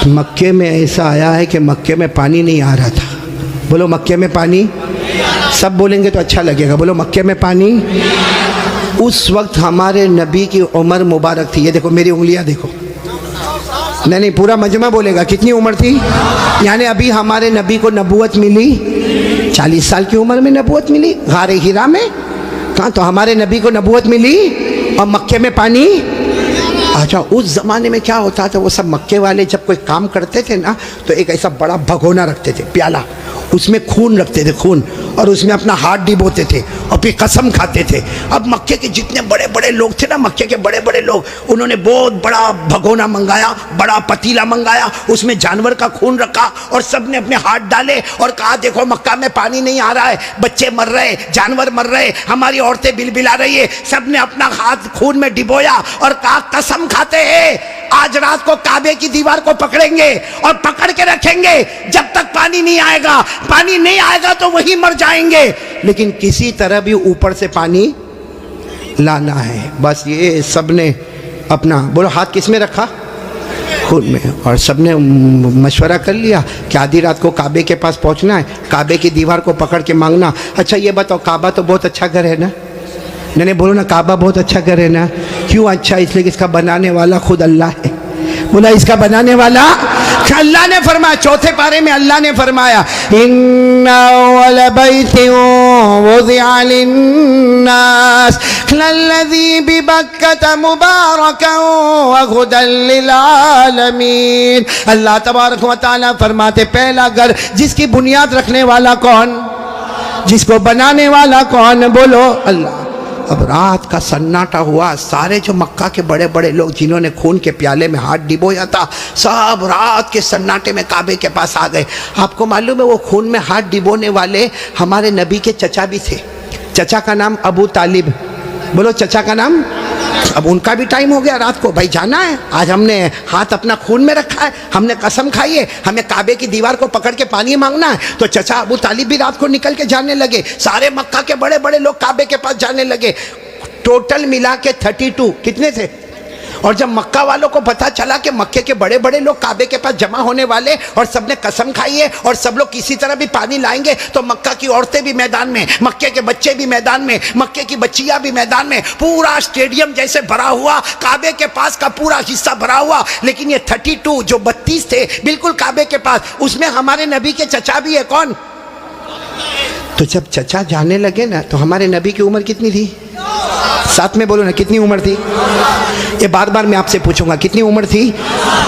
मक्के में ऐसा आया है कि मक्के में पानी नहीं आ रहा था। बोलो मक्के में पानी, सब बोलेंगे तो अच्छा लगेगा। बोलो मक्के में पानी। उस वक्त हमारे नबी की उम्र मुबारक थी। ये देखो मेरी उंगलियां देखो। नहीं, पूरा मजमा बोलेगा। कितनी उम्र थी? यानी अभी हमारे नबी को नबूवत मिली 40 साल की उम्र में नबूवत मिली गारे हिरा में। कहाँ? तो हमारे नबी को नबूवत मिली और मक्के में पानी। अच्छा, उस ज़माने में क्या होता था, वो सब मक्के वाले जब कोई काम करते थे ना तो एक ऐसा बड़ा भगोना रखते थे, प्याला, उसमें खून रखते थे, खून, और उसमें अपना हाथ डिबोते थे और फिर कसम खाते थे। अब मक्के के जितने बड़े बड़े लोग थे ना, मक्के के बड़े बड़े लोग, उन्होंने बहुत बड़ा भगोना मंगाया, बड़ा पतीला मंगाया, उसमें जानवर का खून रखा और सब ने अपने हाथ डाले और कहा देखो मक्का में पानी नहीं आ रहा है, बच्चे मर रहे, जानवर मर रहे, हमारी औरतें बिलबिला रही है। सब ने अपना हाथ खून में डिबोया और कहा कसम खाते हैं आज रात को काबे की दीवार को पकड़ेंगे और पकड़ के रखेंगे जब तक पानी नहीं आएगा। पानी नहीं आएगा तो वही मर जाएंगे, लेकिन किसी तरह भी ऊपर से पानी लाना है। बस ये सबने अपना, बोलो हाथ किस में रखा? खून में। और सबने मशवरा कर लिया कि आधी रात को काबे के पास पहुंचना है, काबे की दीवार को पकड़ के मांगना। अच्छा ये बताओ, काबा तो बहुत अच्छा घर है ना? नहीं बोलो ना, काबा बहुत अच्छा घर है ना? क्यों अच्छा? इसलिए कि इसका बनाने वाला खुद अल्लाह है। बोला इसका बनाने वाला अल्लाह ने फरमाया, चौथे पारे में अल्लाह ने फरमाया इन्ना अव्वल बैतिन वुज़िअ लिन्नास लल्लज़ी बिबक्कता मुबारकन व हुदन लिल आलमीन। अल्लाह तबारक व तआला फरमाते पहला घर जिसकी बुनियाद रखने वाला कौन? जिसको बनाने वाला कौन? बोलो अल्लाह। अब रात का सन्नाटा हुआ, सारे जो मक्का के बड़े बड़े लोग जिन्होंने खून के प्याले में हाथ डिबोया था, सब रात के सन्नाटे में काबे के पास आ गए। आपको मालूम है वो खून में हाथ डिबोने वाले हमारे नबी के चचा भी थे। चचा का नाम अबू तालिब। बोलो चचा का नाम। अब उनका भी टाइम हो गया, रात को भाई जाना है, आज हमने हाथ अपना खून में रखा है, हमने कसम खाई है, हमें काबे की दीवार को पकड़ के पानी मांगना है। तो चचा अबू तालिब भी रात को निकल के जाने लगे, सारे मक्का के बड़े बड़े लोग काबे के पास जाने लगे। टोटल मिला के 32 कितने थे? और जब मक्का वालों को पता चला कि मक्के के बड़े बड़े लोग काबे के पास जमा होने वाले और सबने कसम खाई है और सब लोग किसी तरह भी पानी लाएंगे, तो मक्का की औरतें भी मैदान में, मक्के के बच्चे भी मैदान में, मक्के की बच्चियां भी मैदान में, पूरा स्टेडियम जैसे भरा हुआ, काबे के पास का पूरा हिस्सा भरा हुआ। लेकिन ये 32 जो 32 थे बिल्कुल काबे के पास, उसमें हमारे नबी के चचा भी है। कौन? तो जब चचा जाने लगे ना, तो हमारे नबी की उम्र कितनी थी? साथ में बोलो ना, कितनी उम्र थी? ये बार बार मैं आपसे पूछूंगा, कितनी उम्र थी?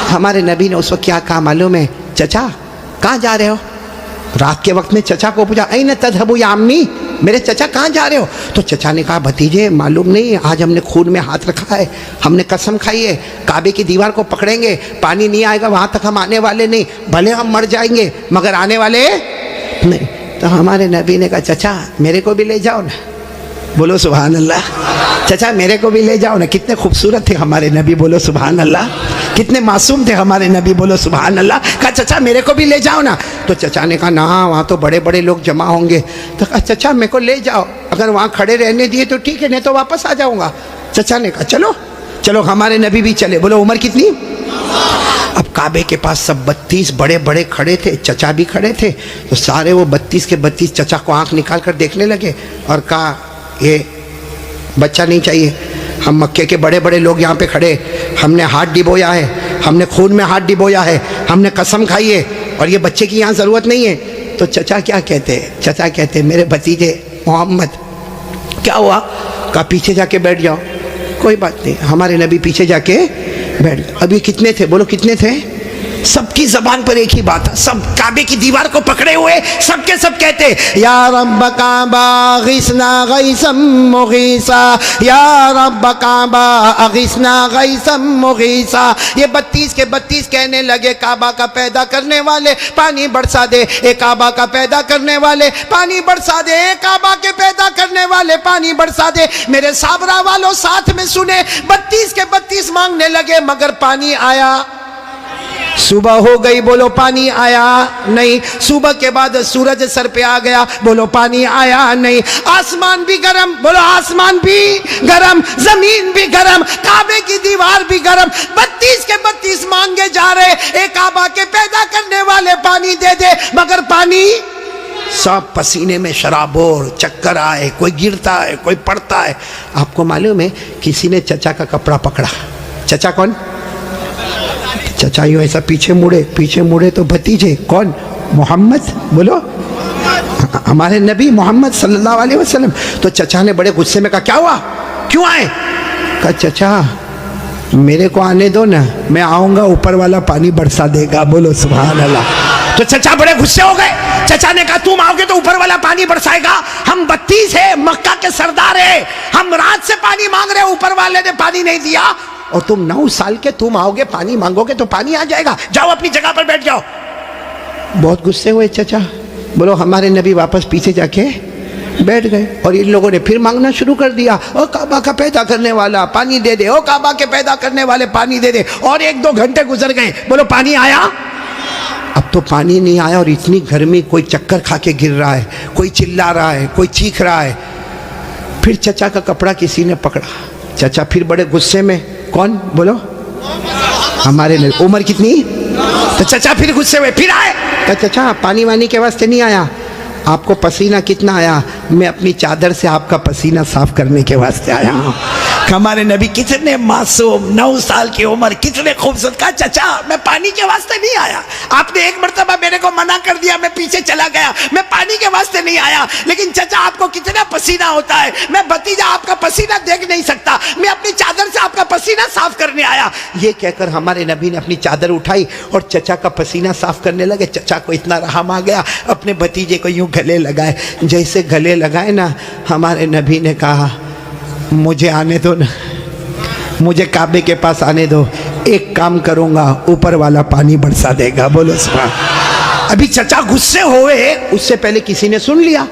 हमारे नबी ने उस वक्त क्या कहा मालूम है? चचा कहाँ जा रहे हो? रात के वक्त में चचा को पूछा, ऐन तज़हबू या अम्मी, मेरे चचा कहाँ जा रहे हो? तो चचा ने कहा भतीजे मालूम नहीं, आज हमने खून में हाथ रखा है, हमने कसम खाई है काबे की दीवार को पकड़ेंगे, पानी नहीं आएगा वहाँ तक हम आने वाले नहीं, भले हम मर जाएंगे मगर आने वाले नहीं। तो हमारे नबी ने कहा चचा मेरे को भी ले जाओ ना। बोलो सुभान अल्लाह। चचा मेरे को भी ले जाओ ना। कितने खूबसूरत थे हमारे नबी, बोलो सुभान अल्लाह। कितने मासूम थे हमारे नबी, बोलो सुभान अल्लाह। कहा चचा मेरे को भी ले जाओ ना। तो चचा ने कहा ना, वहाँ तो बड़े बड़े लोग जमा होंगे। तो कहा चचा मेरे को ले जाओ, अगर वहाँ खड़े रहने दिए तो ठीक है, नहीं तो वापस आ जाऊँगा। चचा ने कहा चलो चलो, हमारे नबी भी चले। बोलो उम्र कितनी? अब काबे के पास सब 32 बड़े बड़े खड़े थे, चचा भी खड़े थे। तो सारे वो 32 के 32 चचा को आँख निकाल कर देखने लगे और कहा ये बच्चा नहीं चाहिए, हम मक्के के बड़े बड़े लोग यहाँ पे खड़े, हमने हाथ डिबोया है, हमने खून में हाथ डिबोया है, हमने कसम खाई है और ये बच्चे की यहाँ ज़रूरत नहीं है। तो चचा क्या कहते हैं? चचा कहते हैं मेरे भतीजे मोहम्मद क्या हुआ? कहा पीछे जाके बैठ जाओ। कोई बात नहीं, हमारे नबी पीछे जाके बैठ गए। अभी कितने थे? बोलो कितने थे? सबकी जबान पर एक ही बात है, सब काबे की दीवार को पकड़े हुए सबके सब कहते या रब्ब काबा अगिसना गैसम मुगीसा, या रब्ब काबा अगिसना गैसम मुगीसा। ये 32 के 32 कहने लगे काबा का पैदा करने वाले पानी बरसा दे, ए काबा का पैदा करने वाले पानी बरसा दे, ए काबा के पैदा करने वाले पानी बरसा दे। मेरे साबरा वालों साथ में सुने, 32 के 32 मांगने लगे मगर पानी आया। सुबह हो गई, बोलो पानी आया नहीं। सुबह के बाद सूरज सर पे आ गया, बोलो पानी आया नहीं। आसमान भी गरम, बोलो आसमान भी गरम, जमीन भी गरम, काबे की दीवार भी गरम। 32 के 32 मांगे जा रहे, एक काबा के पैदा करने वाले पानी दे दे, मगर पानी सब पसीने में शराबोर, चक्कर आए, कोई गिरता है, कोई पड़ता है। आपको मालूम है किसी ने चचा का कपड़ा पकड़ा। चचा कौन? चचा यूं ऐसा पीछे मुड़े तो भतीजे कौन? मोहम्मद, बोलो हमारे नबी मोहम्मद सल्लल्लाहु अलैहि वसल्लम। तो चचा ने बड़े गुस्से में कहा क्या हुआ, क्यों आए? कहा चचा मेरे को आने दो ना, मैं आऊंगा ऊपर वाला पानी बरसा देगा, बोलो सुभान अल्लाह। तो चचा बड़े गुस्से हो गए। चचा ने कहा तुम आओगे तो ऊपर वाला पानी बरसाएगा? हम 32 है, मक्का के सरदार है, हम रात से पानी मांग रहे, ऊपर वाले ने पानी नहीं दिया, और तुम 9 साल के, तुम आओगे पानी मांगोगे तो पानी आ जाएगा, जाओ अपनी जगह पर बैठ जाओ। बहुत गुस्से हुए चचा। बोलो हमारे नबी वापस पीछे जाके बैठ गए, और इन लोगों ने फिर मांगना शुरू कर दिया, ओ काबा का पैदा करने वाला पानी दे दे, ओ काबा के पैदा करने वाले पानी दे दे। और 1-2 घंटे गुजर गए, बोलो पानी आया? अब तो पानी नहीं आया, और इतनी गर्मी, कोई चक्कर खा के गिर रहा है, कोई चिल्ला रहा है, कोई चीख रहा है। फिर चचा का कपड़ा किसी ने पकड़ा। चचा फिर बड़े गुस्से में, कौन? बोलो हमारे नबी। उम्र कितनी? तो चचा फिर गुस्से हुए, फिर आए। तो चचा पानी वानी के वास्ते नहीं आया, आपको पसीना कितना आया? मैं अपनी चादर से आपका पसीना साफ करने के वास्ते आया हूँ। हमारे नबी कितने मासूम, 9 साल की उम्र, कितने खूबसूरत। कहा चचा मैं पानी के वास्ते नहीं आया, आपने एक मर्तबा मेरे को मना कर दिया, मैं पीछे चला गया, मैं पानी के वास्ते नहीं आया। लेकिन चचा आपको कितना पसीना होता है, मैं भतीजा आपका पसीना देख नहीं सकता, मैं अपनी चादर से आपका पसीना साफ करने आया। ये कहकर हमारे नबी ने अपनी चादर उठाई और चचा का पसीना साफ करने लगे। चचा को इतना रहम आ गया, अपने भतीजे को यूं गले लगाए। जैसे गले लगाए ना, हमारे नबी ने कहा मुझे आने दो ना, मुझे काबे के पास आने दो, एक काम करूंगा, ऊपर वाला पानी बरसा देगा, बोलो सुभान। अभी चचा गुस्से हुए, उससे पहले किसी ने सुन लिया,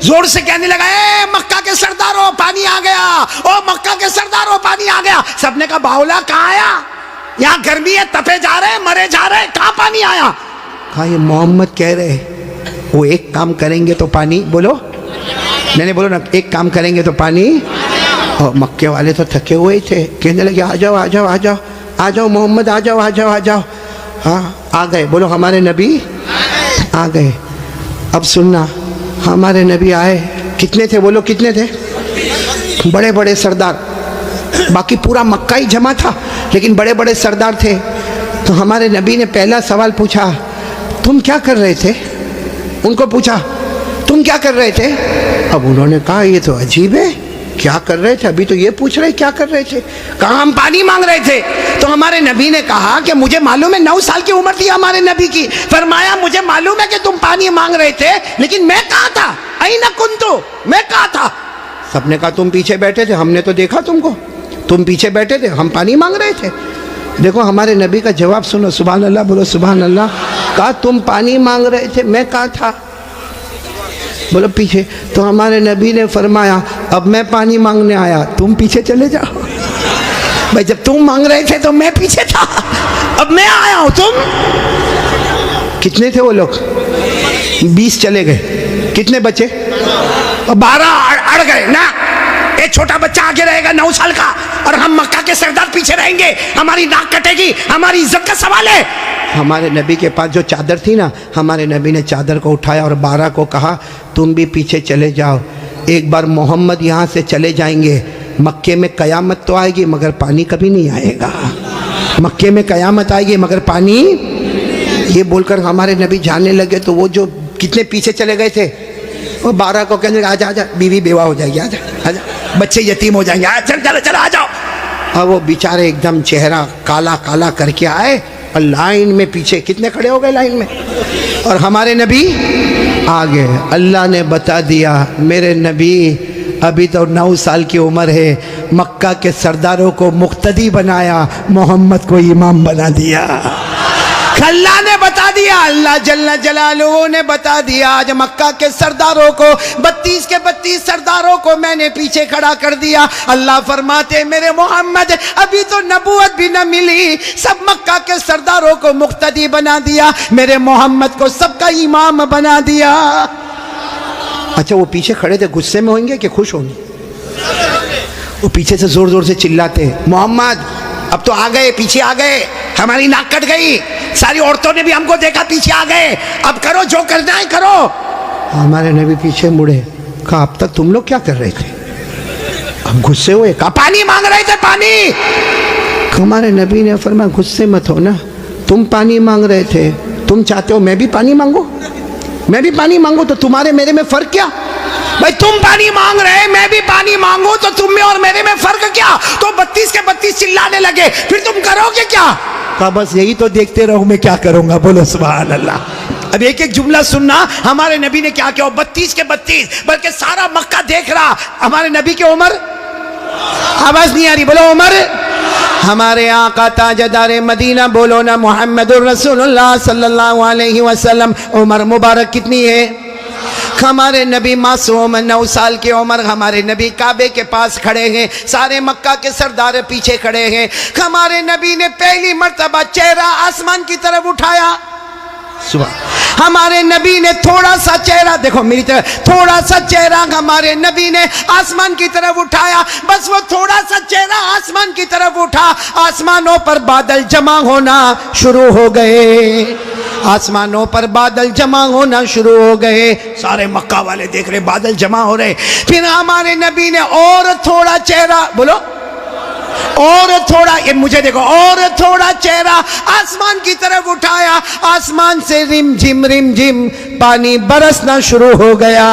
जोर से कहने लगा ए मक्का के सरदारों पानी आ गया, ओ मक्का के सरदारों पानी आ गया। सबने कहा बाउला कहाँ आया, यहाँ गर्मी है, तपे जा रहे, मरे जा रहे, कहाँ पानी आया? कहा ये मोहम्मद कह रहे, वो एक काम करेंगे तो पानी, बोलो नहीं बोलो ना, एक काम करेंगे तो पानी। और मक्के वाले तो थके हुए ही थे, कहने लगे आ जाओ आ जाओ आ जाओ आ जाओ मोहम्मद, आ जाओ आ जाओ आ जाओ। हाँ आ गए, बोलो हमारे नबी आ गए। अब सुनना, हमारे नबी आए, कितने थे बोलो, कितने थे? बड़े बड़े सरदार, बाकी पूरा मक्का ही जमा था, लेकिन बड़े बड़े सरदार थे। तो हमारे नबी ने पहला सवाल पूछा, तुम क्या कर रहे थे? उनको पूछा तुम क्या कर रहे थे? अब उन्होंने कहा ये तो अजीब है, क्या कर रहे थे? अभी तो ये पूछ रहे क्या कर रहे थे? कहा हम पानी मांग रहे थे। तो हमारे नबी ने कहा कि मुझे मालूम है, 9 साल की उम्र थी हमारे नबी की। फरमाया मुझे मालूम है कि तुम पानी मांग रहे थे, लेकिन मैं कहाँ था? अईना कुंतु, मैं कहाँ था? सबने कहा तुम पीछे बैठे थे, हमने तो देखा तुमको, तुम पीछे बैठे थे, हम पानी मांग रहे थे। देखो हमारे नबी का जवाब सुनो, सुभान अल्लाह, बोलो सुभान अल्लाह। कहा तुम पानी मांग रहे थे, मैं कहाँ था? बोलो पीछे। तो हमारे नबी ने फरमाया अब मैं पानी मांगने आया, तुम पीछे चले जाओ। भाई जब तुम मांग रहे थे तो मैं पीछे था, अब मैं आया हूं, तुम कितने थे वो लोग? 20 चले गए, कितने बचे? 12 अड़ गए ना। एक छोटा बच्चा आगे रहेगा 9 साल का, और हम मक्का के सरदार पीछे रहेंगे, हमारी नाक कटेगी, हमारी इज्जत का सवाल है। हमारे नबी के पास जो चादर थी ना, हमारे नबी ने चादर को उठाया और 12 को कहा तुम भी पीछे चले जाओ, एक बार मोहम्मद यहाँ से चले जाएंगे, मक्के में कयामत तो आएगी मगर पानी कभी नहीं आएगा, मक्के में कयामत आएगी मगर पानी। ये बोलकर हमारे नबी जाने लगे। तो वो जो कितने पीछे चले गए थे, वो 12 को कहने लगे आजा आजा, बीवी बेवा हो जाएगी, आजा आजा, बच्चे यतीम हो जाएंगे, चल चलो चलो आ जाओ। और वो बेचारे एकदम चेहरा काला काला करके आए और लाइन में पीछे कितने खड़े हो गए लाइन में, और हमारे नबी आ गए। अल्लाह ने बता दिया मेरे नबी अभी तो 9 साल की उम्र है, मक्का के सरदारों को मुक्तदी बनाया, मोहम्मद को इमाम बना दिया। अल्लाह ने बता दिया, अल्लाह जल्ल जलालुहू ने बता दिया। आज मक्का के सरदारों को 32 के 32 सरदारों को मैंने पीछे खड़ा कर दिया। अल्लाह फरमाते मेरे मोहम्मद अभी तो नबूवत भी न मिली, सब मक्का के सरदारों को मुक्तदी बना दिया, मेरे मोहम्मद को सबका इमाम बना दिया। अच्छा वो पीछे खड़े थे, गुस्से में होंगे कि खुश होंगे? वो पीछे से जोर जोर से चिल्लाते मोहम्मद अब तो आ गए, पीछे आ गए, हमारी नाक कट गई, सारी औरतों ने भी हमको देखा, पीछे आ गए, अब करो जो करना है करो। हमारे नबी पीछे मुड़े, कहा अब तक तुम लोग क्या कर रहे थे? अब गुस्से हुए, कहा पानी मांग रहे थे, पानी। हमारे नबी ने फरमाया गुस्से मत हो ना, तुम पानी मांग रहे थे, तुम चाहते हो मैं भी पानी मांगू? मैं भी पानी मांगू तो तुम्हारे मेरे में फर्क क्या? भाई तुम पानी मांग रहे, मैं भी पानी मांगू तो तुम में और मेरे में फर्क क्या? तो 32 के 32 चिल्लाने लगे, फिर तुम करोगे क्या? कहा बस यही तो देखते रहो, मैं क्या करूंगा। बोलो सुभान अल्लाह। अब एक एक जुमला सुनना, हमारे नबी ने क्या किया। 32 के 32 बल्कि सारा मक्का देख रहा। हमारे नबी की उम्र, आवाज नहीं आ रही, बोलो उम्र। हमारे आका ताजदार मदीना, बोलो ना मुहम्मदुर रसूलुल्लाह सल्लल्लाहु अलैहि वसल्लम, उम्र मुबारक कितनी है? हमारे नबी मासूम 9 साल की उम्र। हमारे नबी काबे के पास खड़े हैं, सारे मक्का के सरदार पीछे खड़े हैं। हमारे नबी ने पहली मर्तबा चेहरा आसमान की तरफ उठाया। सुबह हमारे नबी ने थोड़ा सा चेहरा, देखो मेरी तरफ, थोड़ा सा चेहरा हमारे नबी ने आसमान की तरफ उठाया। बस वो थोड़ा सा चेहरा आसमान की तरफ उठा, आसमानों पर बादल जमा होना शुरू हो गए। आसमानों पर बादल जमा होना शुरू हो गए। सारे मक्का वाले देख रहे बादल जमा हो रहे। फिर हमारे नबी ने और थोड़ा चेहरा, बोलो और थोड़ा, ये मुझे देखो, और थोड़ा चेहरा आसमान की तरफ उठाया। आसमान से रिम झिम पानी बरसना शुरू हो गया।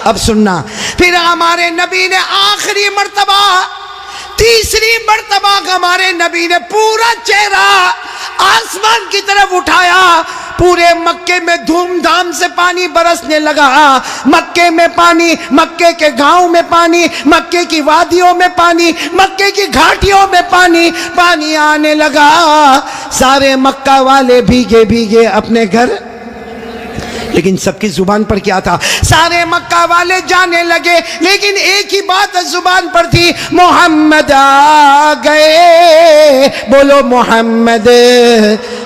अब सुनना, फिर हमारे नबी ने आखिरी मर्तबा, तीसरी मर्तबा हमारे नबी ने पूरा चेहरा आसमान की तरफ उठाया। पूरे मक्के में धूमधाम से पानी बरसने लगा। मक्के में पानी, मक्के के गांव में पानी, मक्के की वादियों में पानी, मक्के की घाटियों में पानी, पानी आने लगा। सारे मक्का वाले भीगे भीगे अपने घर, लेकिन सबकी जुबान पर क्या था? सारे मक्का वाले जाने लगे, लेकिन एक ही बात जुबान पर थी, मोहम्मद आ गए। बोलो मोहम्मद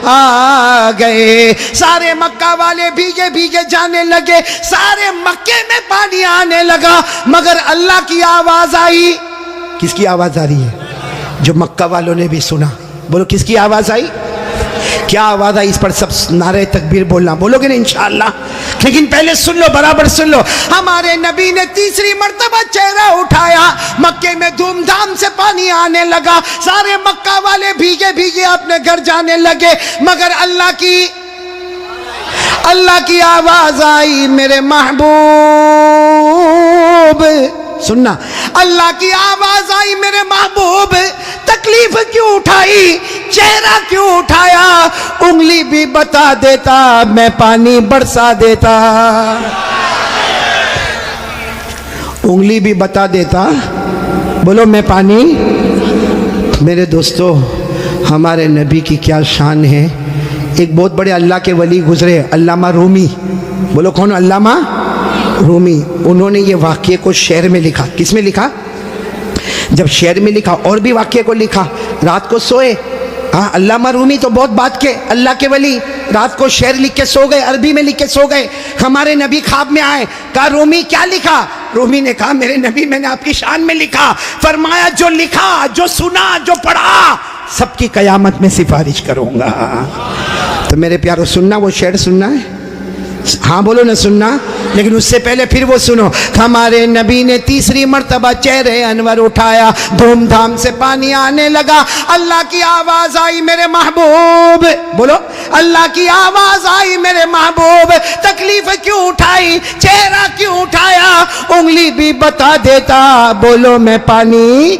आ गए। सारे मक्का वाले भीगे भीगे जाने लगे, सारे मक्के में पानी आने लगा, मगर अल्लाह की आवाज आई। किसकी आवाज आ रही है? जो मक्का वालों ने भी सुना। बोलो किसकी आवाज आई? क्या आवाज आई? इस पर सब नारे तकबीर बोलना, बोलोगे ना इंशाअल्लाह। लेकिन पहले सुन लो, बराबर सुन लो। हमारे नबी ने तीसरी मर्तबा चेहरा उठाया, मक्के में धूमधाम से पानी आने लगा। सारे मक्का वाले भीगे भीगे अपने घर जाने लगे, मगर अल्लाह की आवाज आई, मेरे महबूब। सुनना, अल्लाह की आवाज आई, मेरे महबूब तकलीफ क्यों उठाई, चेहरा क्यों उठाया? उंगली भी बता देता, मैं पानी बरसा देता। उंगली भी बता देता, बोलो मैं पानी। मेरे दोस्तों, हमारे नबी की क्या शान है। एक बहुत बड़े अल्लाह के वली गुजरे, अल्लामा रूमी। बोलो कौन? अल्लामा रूमी। उन्होंने ये वाक्य को शेर में लिखा। किस में लिखा? जब शेर में लिखा और भी वाक्य को लिखा। रात को सोए, हाँ अल्लामा रूमी तो बहुत बात के अल्लाह के वली, रात को शेर लिख के सो गए, अरबी में लिख के सो गए। हमारे नबी ख्वाब में आए, कहा रूमी क्या लिखा? रूमी ने कहा मेरे नबी मैंने आपकी शान में लिखा। फरमाया जो लिखा, जो सुना, जो पढ़ा, सबकी कयामत में सिफारिश करूंगा। तो मेरे प्यारों, सुनना वो शेर सुनना है? हाँ बोलो ना सुनना। लेकिन उससे पहले फिर वो सुनो। हमारे नबी ने तीसरी मर्तबा चेहरे अनवर उठाया, धूमधाम से पानी आने लगा। अल्लाह की आवाज आई, मेरे महबूब। बोलो अल्लाह की आवाज आई, मेरे महबूब तकलीफ क्यों उठाई, चेहरा क्यों उठाया? उंगली भी बता देता, बोलो मैं पानी।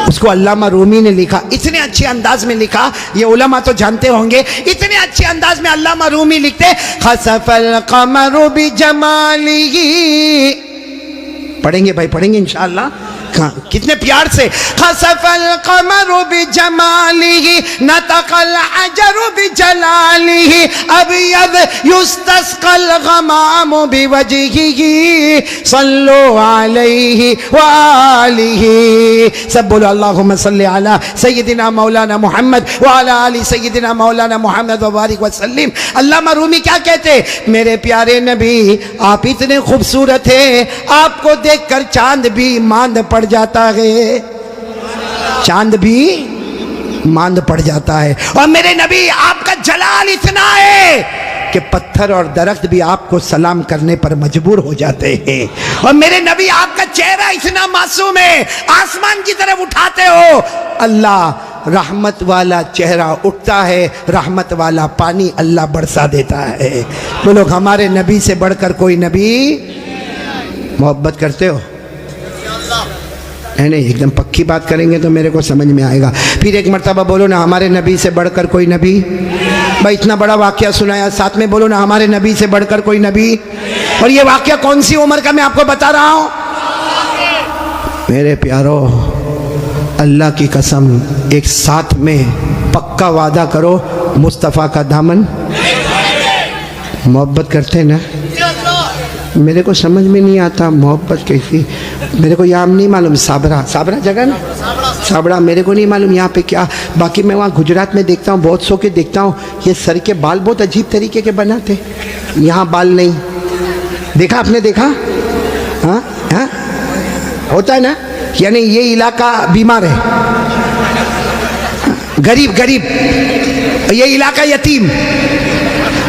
उसको अल्लामा रूमी ने लिखा, इतने अच्छे अंदाज में लिखा, ये उलमा तो जानते होंगे। इतने अच्छे अंदाज में अल्लामा रूमी लिखते, खसफल कमरु बिजमालिही। पढ़ेंगे भाई, पढ़ेंगे इंशाअल्लाह। कितने प्यार से, खसफल कमरु बिजमालिही नतकल अजरु बिजलालिही अबयद युस्तस्कल गमामु बिवजहिही सल्लु अलैहि व आलिही। सब बोलो अल्लाहुम्मा सल्ली अला सय्यदिना मौलाना मोहम्मद व अला आलि सय्यदिना मौलाना मोहम्मद व बारिक वसल्लिम। अल्लामा रूमी क्या कहते, मेरे प्यारे नबी आप इतने खूबसूरत हैं, आपको देखकर चांद भी मांद पड़ जाता है, चांद भी मांद पड़ जाता है। और मेरे नबी आपका जलाल इतना है कि पत्थर और दरख्त भी आपको सलाम करने पर मजबूर हो जाते हैं। और मेरे नबी आपका चेहरा इतना मासूम है, आसमान की तरफ उठाते हो, अल्लाह रहमत वाला चेहरा उठता है, रहमत वाला पानी अल्लाह बरसा देता है। बोलो हमारे नबी से बढ़कर कोई नबी। मोहब्बत करते हो? नहीं, एकदम पक्की बात करेंगे तो मेरे को समझ में आएगा। फिर एक मर्तबा बोलो ना, हमारे नबी से बढ़कर कोई नबी। भाई इतना बड़ा वाक़या सुनाया, साथ में बोलो ना, हमारे नबी से बढ़कर कोई नबी। और ये वाक़या कौन सी उम्र का मैं आपको बता रहा हूँ? मेरे प्यारो, अल्लाह की कसम, एक साथ में पक्का वादा करो, मुस्तफ़ा का दामन। मोहब्बत करते ना? मेरे को समझ में नहीं आता मोहब्बत कैसी। मेरे को यहाँ नहीं मालूम, साबरा, साबरा जगह ना, साबरा मेरे को नहीं मालूम यहाँ पे क्या। बाकी मैं वहाँ गुजरात में देखता हूँ, बहुत सौ के देखता हूँ, ये सर के बाल बहुत अजीब तरीके के बनाते, यहाँ बाल नहीं। देखा आपने? देखा? हाँ हाँ, होता है ना, यानी ये इलाका बीमार है, गरीब गरीब, ये इलाका यतीम,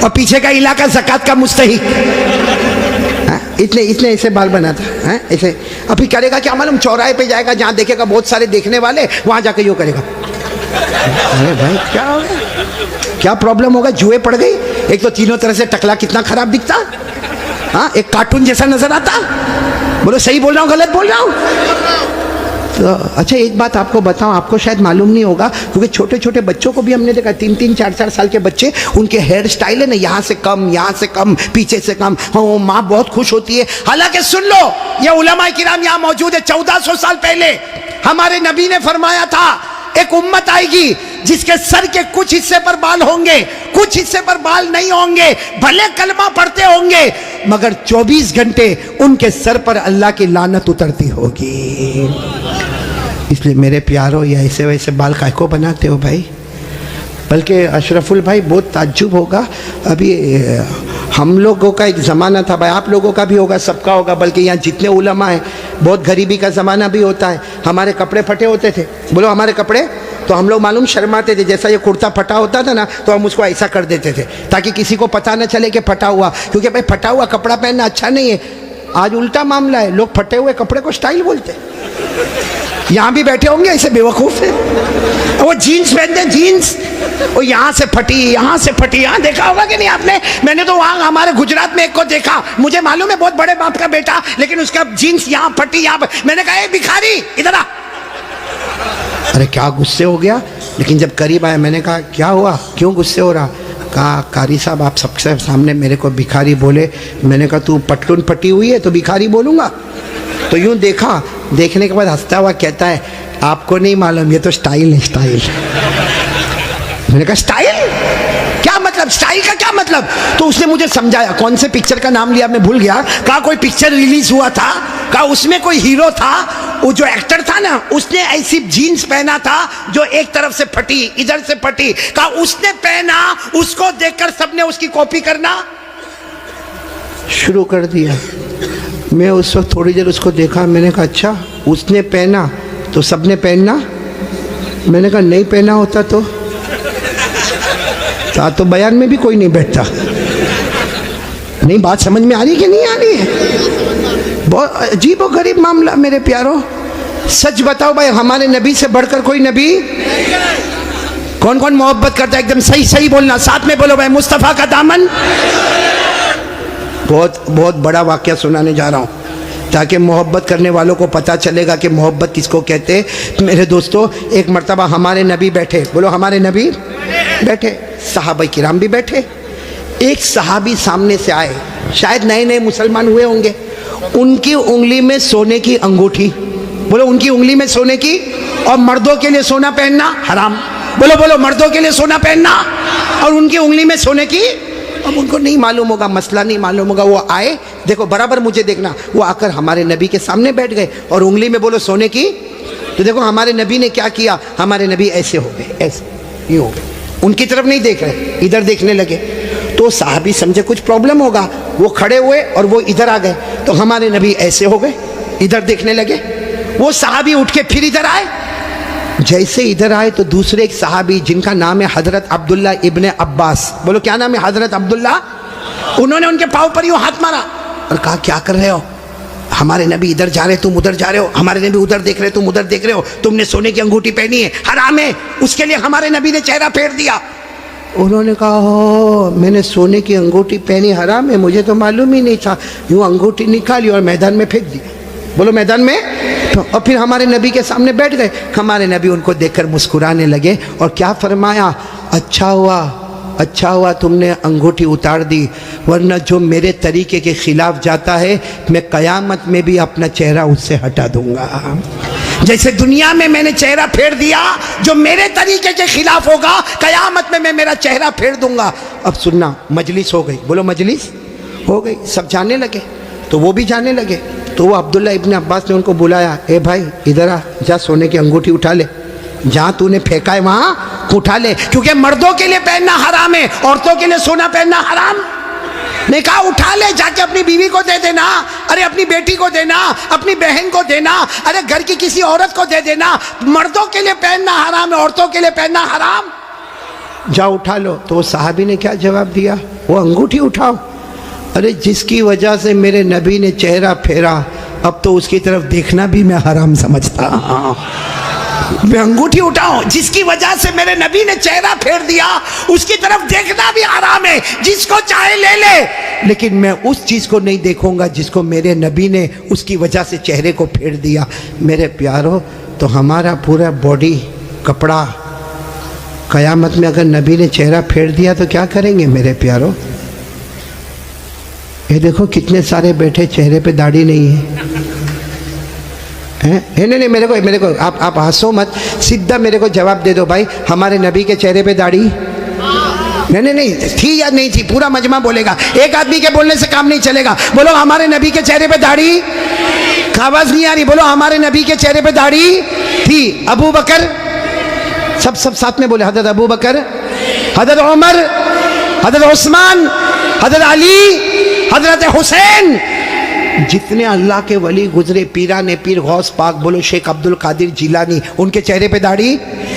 और पीछे का इलाका ज़कात का मुस्तहिक। इतने इतने ऐसे बाल बनाता है ऐसे। अभी करेगा क्या मालूम, चौराहे पे जाएगा, जहाँ देखेगा बहुत सारे देखने वाले, वहाँ जाके यूँ करेगा। अरे भाई क्या हो गया, क्या प्रॉब्लम होगा? जुए पड़ गई? एक तो तीनों तरह से टकला, कितना खराब दिखता, हाँ, एक कार्टून जैसा नजर आता। बोलो सही बोल रहा हूँ गलत बोल रहा हूँ? तो अच्छा एक बात आपको बताऊं, आपको शायद मालूम नहीं होगा, क्योंकि छोटे छोटे बच्चों को भी हमने देखा, 3-3, 4-4 साल के बच्चे, उनके हेयर स्टाइल है ना, यहाँ से कम, यहाँ से कम, पीछे से कम। हाँ, माँ बहुत खुश होती है। हालांकि सुन लो, ये उलमा किराम यहाँ मौजूद है, 1400 साल पहले हमारे नबी ने फरमाया था, एक उम्मत आएगी जिसके सर के कुछ हिस्से पर बाल होंगे, कुछ हिस्से पर बाल नहीं होंगे, भले कलमा पढ़ते होंगे, मगर 24 घंटे उनके सर पर अल्लाह की लानत उतरती होगी। इसलिए मेरे प्यारो, ये ऐसे वैसे बाल काय को बनाते हो भाई? बल्कि अशरफुल भाई बहुत ताज्जुब होगा, अभी हम लोगों का एक ज़माना था भाई, आप लोगों का भी होगा, सबका होगा, बल्कि यहाँ जितने उलमा हैं, बहुत गरीबी का ज़माना भी होता है। हमारे कपड़े फटे होते थे, बोलो हमारे कपड़े, तो हम लोग मालूम शर्माते थे, जैसा ये कुर्ता फटा होता था ना, तो हम उसको ऐसा कर देते थे ताकि किसी को पता न चले कि फटा हुआ, क्योंकि भाई फटा हुआ कपड़ा पहनना अच्छा नहीं है। आज उल्टा मामला है, लोग फटे हुए कपड़े को स्टाइल बोलते। यहाँ भी बैठे होंगे ऐसे बेवकूफ़ है, वो जीन्स पहनते, जीन्स वो यहाँ से फटी, यहाँ से फटी, यहाँ देखा होगा कि नहीं आपने? मैंने तो वहाँ हमारे गुजरात में एक को देखा, मुझे मालूम है बहुत बड़े बाप का बेटा, लेकिन उसका जीन्स यहाँ फटी, यहाँ। मैंने कहा भिखारी इधर आ। अरे क्या गुस्से हो गया, लेकिन जब करीब आया मैंने कहा क्या हुआ, क्यों गुस्से हो रहा? कहा कारी साहब आप सबसे सामने मेरे को भिखारी बोले। मैंने कहा तू पटलून फटी हुई है तो भिखारी बोलूँगा? तो यूँ देखा, देखने के बाद हंसता हुआ कहता है आपको नहीं मालूम, ये तो स्टाइल है, स्टाइल। मैंने कहा स्टाइल क्या मतलब, स्टाइल का क्या मतलब? तो उसने मुझे समझाया, कौन से पिक्चर का नाम लिया मैं भूल गया, कहा कोई पिक्चर रिलीज हुआ था, कहा उसमें कोई हीरो था, वो जो एक्टर था ना उसने ऐसी जीन्स पहना था जो एक तरफ से फटी, इधर से फटी, कहा उसने पहना, उसको देखकर सबने उसकी कॉपी करना शुरू कर दिया। मैं उस वक्त थोड़ी देर उसको देखा, मैंने कहा अच्छा उसने पहना तो सबने पहनना? मैंने कहा नहीं पहना होता तो बयान में भी कोई नहीं बैठता। नहीं, बात समझ में आ रही कि नहीं आ रही है? बहुत अजीब और गरीब मामला मेरे प्यारो। सच बताओ भाई, हमारे नबी से बढ़कर कोई नबी? कौन कौन मोहब्बत करता है? एकदम सही सही बोलना, साथ में बोलो भाई, मुस्तफ़ा का दामन। बहुत बहुत बड़ा वाक़या सुनाने जा रहा हूँ ताकि मोहब्बत करने वालों को पता चलेगा कि मोहब्बत किसको कहते हैं। मेरे दोस्तों, एक मर्तबा हमारे नबी बैठे, बोलो हमारे नबी बैठे, सहाबा किराम भी बैठे। एक सहाबी सामने से आए, शायद नए नए मुसलमान हुए होंगे, उनकी उंगली में सोने की अंगूठी, बोलो उनकी उंगली में सोने की, और मर्दों के लिए सोना पहनना हराम। बोलो बोलो मर्दों के लिए सोना पहनना और उनकी उंगली में सोने की। अब उनको नहीं मालूम होगा, मसला नहीं मालूम होगा, वो आए, देखो बराबर मुझे देखना, वो आकर हमारे नबी के सामने बैठ गए और उंगली में बोलो सोने की। तो देखो हमारे नबी ने क्या किया, हमारे नबी ऐसे हो गए, ऐसे ये हो गए, उनकी तरफ नहीं देख रहे, इधर देखने लगे। तो साहबी समझे कुछ प्रॉब्लम होगा, वो खड़े हुए और वो इधर आ गए। तो हमारे नबी ऐसे हो गए, इधर देखने लगे। वो साहबी उठ के फिर इधर आए। जैसे इधर आए तो दूसरे एक सहाबी जिनका नाम है हजरत अब्दुल्ला इब्ने अब्बास, बोलो क्या नाम है, हजरत अब्दुल्ला, उन्होंने उनके पाँव पर यूं हाथ मारा और कहा क्या कर रहे हो, हमारे नबी इधर जा रहे तुम उधर जा रहे हो, हमारे नबी उधर देख रहे तुम उधर देख रहे हो, तुमने सोने की अंगूठी पहनी है, हराम है, उसके लिए हमारे नबी ने चेहरा फेर दिया। उन्होंने कहा हो मैंने सोने की अंगूठी पहनी, हराम है, मुझे तो मालूम ही नहीं था। यूं अंगूठी निकाली और मैदान में फेंक दी, बोलो मैदान में। तो और फिर हमारे नबी के सामने बैठ गए। हमारे नबी उनको देखकर मुस्कुराने लगे और क्या फरमाया, अच्छा हुआ तुमने अंगूठी उतार दी, वरना जो मेरे तरीके के खिलाफ जाता है मैं कयामत में भी अपना चेहरा उससे हटा दूंगा। जैसे दुनिया में मैंने चेहरा फेर दिया, जो मेरे तरीके के खिलाफ होगा कयामत में मैं मेरा चेहरा फेर दूंगा। अब सुनना, मजलिस हो गई, बोलो मजलिस हो गई, सब जाने लगे, तो वो भी जाने लगे। तो वो अब्दुल्ला इब्ने अब्बास ने उनको बुलाया, ए भाई इधर आ, जा सोने की अंगूठी उठा ले, जहाँ तूने फेंका है वहाँ उठा ले, क्योंकि मर्दों के लिए पहनना हराम है, औरतों के लिए सोना पहनना हराम। ने कहा उठा ले, जाके अपनी बीवी को दे देना, अरे अपनी बेटी को देना, अपनी बहन को देना, अरे घर की किसी औरत को दे देना। मर्दों के लिए पहनना हराम है, औरतों के लिए पहनना हराम। जा उठा लो। तो वो साहबी ने क्या जवाब दिया, वो अंगूठी उठाओ, अरे जिसकी वजह से मेरे नबी ने चेहरा फेरा, अब तो उसकी तरफ देखना भी मैं हराम समझता। मैं अंगूठी उठाऊं, जिसकी वजह से मेरे नबी ने चेहरा फेर दिया, उसकी तरफ देखना भी हराम है, जिसको चाहे ले ले, लेकिन मैं उस चीज को नहीं देखूंगा जिसको मेरे नबी ने उसकी वजह से चेहरे को फेर दिया। मेरे प्यारो, तो हमारा पूरा बॉडी कपड़ा कयामत में अगर नबी ने चेहरा फेर दिया तो क्या करेंगे मेरे प्यारो। ये देखो कितने सारे बैठे, चेहरे पे दाढ़ी नहीं है नहीं मेरे को आप हंसो मत, सीधा मेरे को जवाब दे दो भाई, हमारे नबी के चेहरे पे दाढ़ी नहीं थी या नहीं थी, पूरा मजमा बोलेगा, एक आदमी के बोलने से काम नहीं चलेगा। बोलो हमारे नबी के चेहरे पे दाढ़ी, आवाज नहीं आ रही, बोलो हमारे नबी के चेहरे पे दाढ़ी थी। अबू बकर, सब साथ में बोले, हजरत अबू बकर, हजरत उमर, हजरत उस्मान, हजरत अली, हजरत हुसैन, जितने अल्लाह के वली गुजरे, पीरा ने पीर गौस पाक, बोलो शेख अब्दुल कादिर जिलानी, उनके चेहरे पे दाढ़ी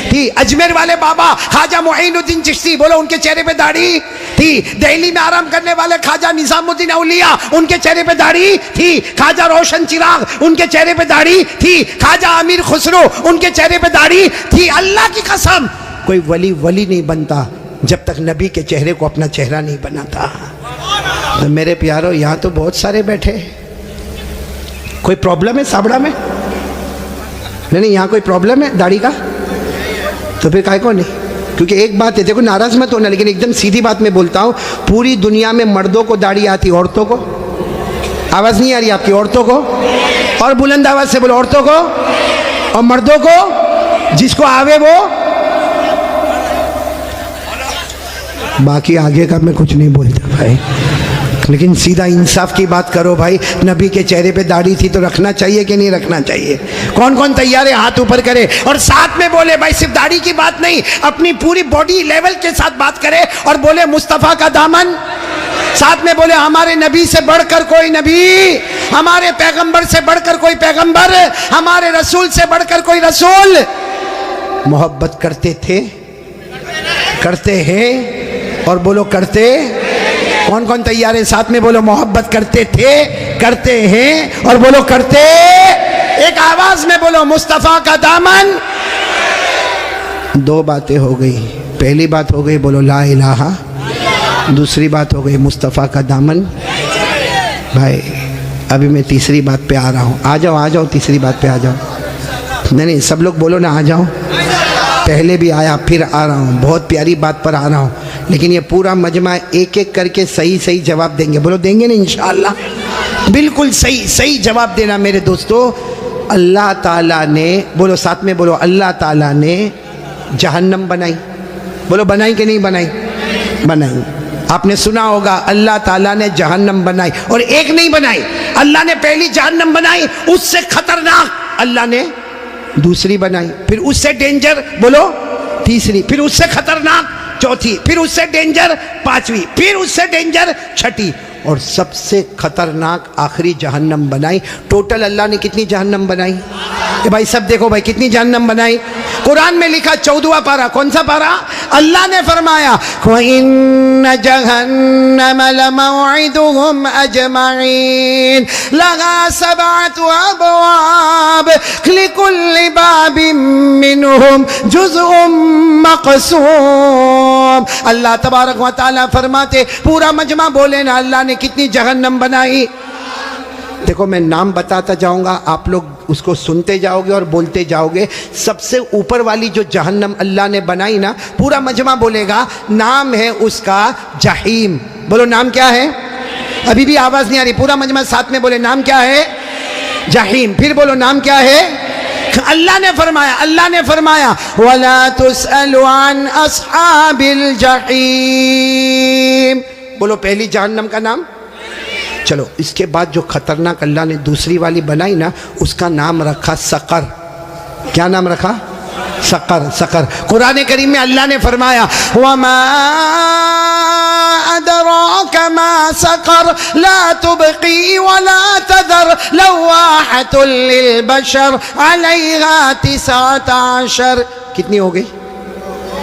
थी। अजमेर वाले बाबा ख्वाजा मुईनुद्दीन चिश्ती, बोलो उनके चेहरे पे दाढ़ी थी। दिल्ली में आराम करने वाले ख्वाजा निजामुद्दीन औलिया, उनके चेहरे पे दाढ़ी थी। ख्वाजा रोशन चिराग, उनके चेहरे पे दाढ़ी थी। ख्वाजा अमीर खुसरो, उनके चेहरे पे दाढ़ी थी। अल्लाह की कसम, कोई वली नहीं बनता जब तक नबी के चेहरे को अपना चेहरा नहीं बनाता। तो मेरे प्यारो, यहाँ तो बहुत सारे बैठे, कोई प्रॉब्लम है साबड़ा में? नहीं यहाँ कोई प्रॉब्लम है दाढ़ी का? तो फिर काहे को नहीं? क्योंकि एक बात है, देखो नाराज मत होना, लेकिन एकदम सीधी बात मैं बोलता हूँ, पूरी दुनिया में मर्दों को दाढ़ी आती, औरतों को आवाज़ नहीं आ रही आपकी? औरतों को, और बुलंद आवाज़ से बोलो, औरतों को और मर्दों को, जिसको आवे वो। बाकी आगे का मैं कुछ नहीं बोलता भाई, लेकिन सीधा इंसाफ की बात करो भाई। नबी के चेहरे पे दाढ़ी थी तो रखना चाहिए कि नहीं रखना चाहिए? कौन कौन तैयार है हाथ ऊपर करे और साथ में बोले भाई, सिर्फ दाढ़ी की बात नहीं, अपनी पूरी बॉडी लेवल के साथ बात करे और बोले मुस्तफ़ा का दामन, साथ में बोले हमारे नबी से बढ़कर कोई नबी, हमारे पैगंबर से बढ़कर कोई पैगंबर, हमारे रसूल से बढ़कर कोई रसूल। मोहब्बत करते थे, करते हैं, और बोलो करते। कौन कौन तैयार है? साथ में बोलो मोहब्बत करते थे, करते हैं, और बोलो करते। एक आवाज में बोलो मुस्तफा का दामन। दो बातें हो गई, पहली बात हो गई बोलो ला इलाहा, दूसरी बात हो गई मुस्तफा का दामन। भाई अभी मैं तीसरी बात पे आ रहा हूँ, आ जाओ तीसरी बात पे आ जाओ। नहीं सब लोग बोलो ना, आ जाओ। पहले भी आया, फिर आ रहा हूँ, बहुत प्यारी बात पर आ रहा हूँ, लेकिन ये पूरा मजमा एक एक करके सही जवाब देंगे। बोलो देंगे ना इंशाअल्लाह? बिल्कुल सही जवाब देना मेरे दोस्तों। अल्लाह ताला ने, बोलो साथ में बोलो, अल्लाह ताला ने जहन्नम बनाई। बोलो बनाई कि नहीं बनाई? बनाई। आपने सुना होगा अल्लाह ताला ने जहन्नम बनाई, और एक नहीं बनाई, अल्लाह ने पहली जहन्नम बनाई, उससे खतरनाक अल्लाह ने दूसरी बनाई, फिर उससे डेंजर बोलो तीसरी, फिर उससे खतरनाक चौथी, फिर उससे डेंजर पांचवी, फिर उससे डेंजर छठी, और सबसे खतरनाक आखिरी जहन्नम बनाई। टोटल अल्लाह ने कितनी जहन्नम बनाई? ये भाई सब देखो भाई, कितनी जहन्नम बनाई। कुरान में लिखा 14वां पारा, कौन सा पारा? अल्लाह ने फरमाया इन्न जहन्नम लमौइदुहुम अजमईन लहा सबअतु अबवाब लिकुल्लि बाबिन मिनहुम जुज़उम मक़सूम। अल्लाह तबारक व तआला फरमाते, पूरा मजमा बोले ना, अल्लाह ने कितनी जहन्नम बनाई। देखो मैं नाम बताता जाऊंगा, आप लोग उसको सुनते जाओगे और बोलते जाओगे। सबसे ऊपर वाली जो जहन्नम अल्लाह ने बनाई ना, पूरा मजमा बोलेगा, नाम है उसका जहीम। बोलो नाम क्या है? अभी भी आवाज नहीं आ रही, पूरा मजमा साथ में बोले, नाम क्या है? जहीम। फिर बोलो नाम क्या है? अल्लाह ने फरमाया वला तुसअलु अन अस्हाबिल जहीम। बोलो पहली जहन्नम का नाम। चलो इसके बाद जो खतरनाक अल्लाह ने दूसरी वाली बनाई ना, उसका नाम रखा सकर। क्या नाम रखा? सकर। सकर। कुरान करीम में अल्लाह ने फरमाया वमा अदराका मा सकर ला तुबकी वला तदर लवाहतुल लिलबशर अलैहा 19। कितनी हो गई?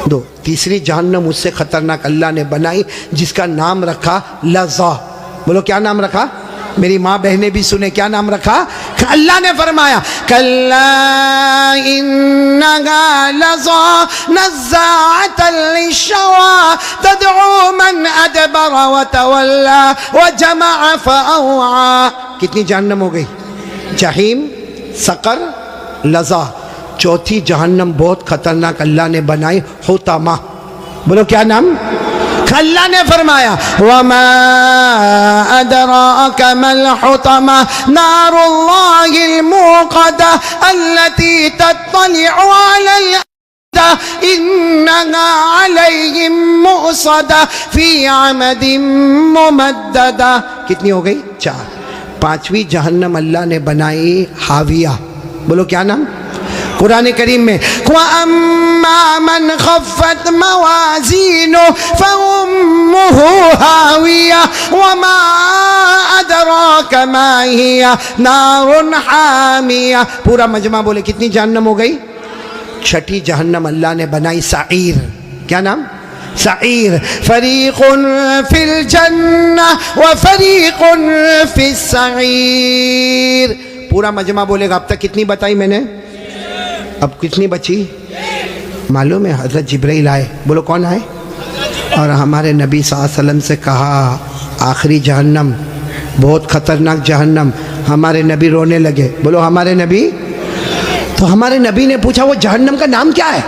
2। तीसरी जहन्नम उससे खतरनाक अल्लाह ने बनाई, जिसका नाम रखा लज़ा। बोलो क्या नाम रखा? मेरी माँ बहनें भी सुने, क्या नाम रखा? अल्लाह ने फरमाया कल्ला इन्नहा लज़ा नज़्ज़ाअतल लिश्शवा तदउ मन अदबर व तवल्ला व जमअ फअवा। कितनी जहन्नम हो गई? जहीम, सकर, लज़ा। चौथी जहन्नम बहुत खतरनाक अल्लाह ने बनाई, हुतमा। बोलो क्या नाम? अल्लाह ने फरमाया वमा अदराका मल हुतमा नारुल्लाहिल मूक़दा अल्लती तत्तलिउ अलल इन्नहा अलैहिम मुअसदा फी अमदिन मुमद्ददा। कितनी हो गई? 4। 5वीं जहन्नम अल्लाह ने बनाई हाविया। बोलो क्या नाम? कुरान करीम में वअम्मा मन खफ़्फ़त मवाज़ीनु फ़उम्मुहु हाविया वमा अदराका मा हिया नारुन हामिया। पूरा मजमा बोले कितनी जहन्नम हो गई? 6ठी जहन्नम अल्लाह ने बनाई सईर। क्या नाम? सईर। फरीक़ुन फिल जन्नह व फरीक़ुन फिस सईर। पूरा मजमा बोलेगा। अब तक कितनी बताई मैंने? अब कितनी बची मालूम है? हज़रत जिब्राइल आए। बोलो कौन आए? और हमारे नबी सल्लल्लाहु अलैहि वसल्लम से कहा आखिरी जहन्नम बहुत ख़तरनाक जहन्नम। हमारे नबी रोने लगे। बोलो हमारे नबी। तो हमारे नबी ने पूछा वो जहन्नम का नाम क्या है?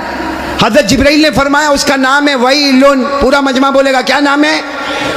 हज़रत जिब्राइल ने फरमाया उसका नाम है वैलुन। पूरा मजमा बोलेगा क्या नाम है?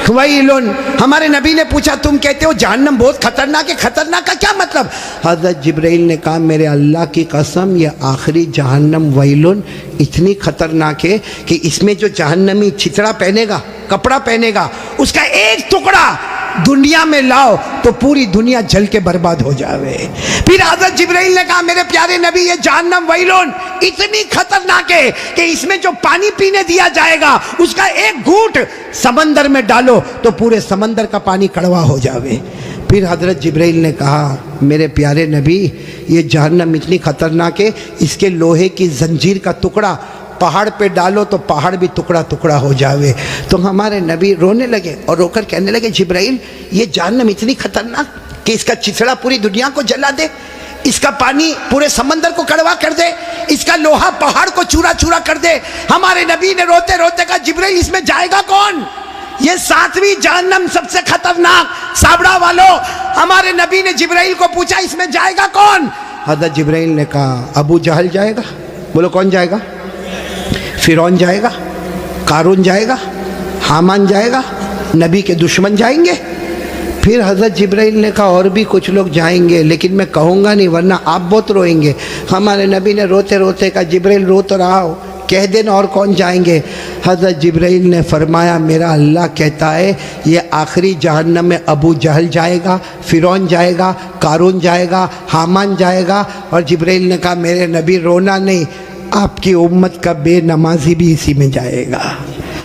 वैलुन। हमारे नबी ने पूछा तुम कहते हो जहन्नम बहुत खतरनाक है, खतरनाक का क्या मतलब? हज़रत जिब्राइल ने कहा मेरे अल्लाह की कसम ये आखिरी जहन्नम वैलुन इतनी खतरनाक है कि इसमें जो जहन्नमी छितड़ा पहनेगा, कपड़ा पहनेगा, उसका एक टुकड़ा दुनिया में लाओ तो पूरी दुनिया जल के बर्बाद हो जावे। फिर हज़रत जिब्राइल ने कहा मेरे प्यारे नबी ये जहन्नम वैलुन इतनी खतरनाक है कि इसमें जो पानी पीने दिया जाएगा उसका एक घूंट समंदर में डालो तो पूरे समंदर का पानी कड़वा हो जावे। फिर हज़रत जिब्राइल ने कहा मेरे प्यारे नबी ये जहन्नम इतनी खतरनाक है इसके लोहे की जंजीर का टुकड़ा पहाड़ पे डालो तो पहाड़ भी टुकड़ा टुकड़ा हो जावे। तो हमारे नबी रोने लगे और रोकर कहने लगे जिब्राइल ये जहन्नम इतनी खतरनाक कि इसका चिथड़ा पूरी दुनिया को जला दे, इसका पानी पूरे समंदर को कड़वा कर दे, इसका लोहा पहाड़ को चूरा चूरा कर दे। हमारे नबी ने रोते रोते कहा जिब्राइल इसमें जाएगा कौन? ये 7वीं जहन्नम सबसे खतरनाक। साबड़ा वालों हमारे नबी ने जिब्राइल को पूछा इसमें जाएगा कौन? हज़रत जिब्राइल ने कहा अबू जहल जाएगा। बोलो कौन जाएगा? फिरौन जाएगा, कारून जाएगा, हामान जाएगा, नबी के दुश्मन जाएंगे। फिर हज़रत जिब्राइल ने कहा और भी कुछ लोग जाएंगे, लेकिन मैं कहूँगा नहीं वरना आप बहुत रोएंगे। हमारे नबी ने रोते रोते कहा जिब्राइल रो तो रहा हो, कह देना और कौन जाएंगे। हज़रत जिब्राइल ने फरमाया मेरा अल्लाह कहता है ये आखिरी जहन्नम में अबू जहल जाएगा, फ़िरौन जाएगा, कारून जाएगा, हामान जाएगा। और जिब्राइल ने कहा मेरे नबी रोना नहीं, आपकी उम्मत का बेनमाजी भी इसी में जाएगा।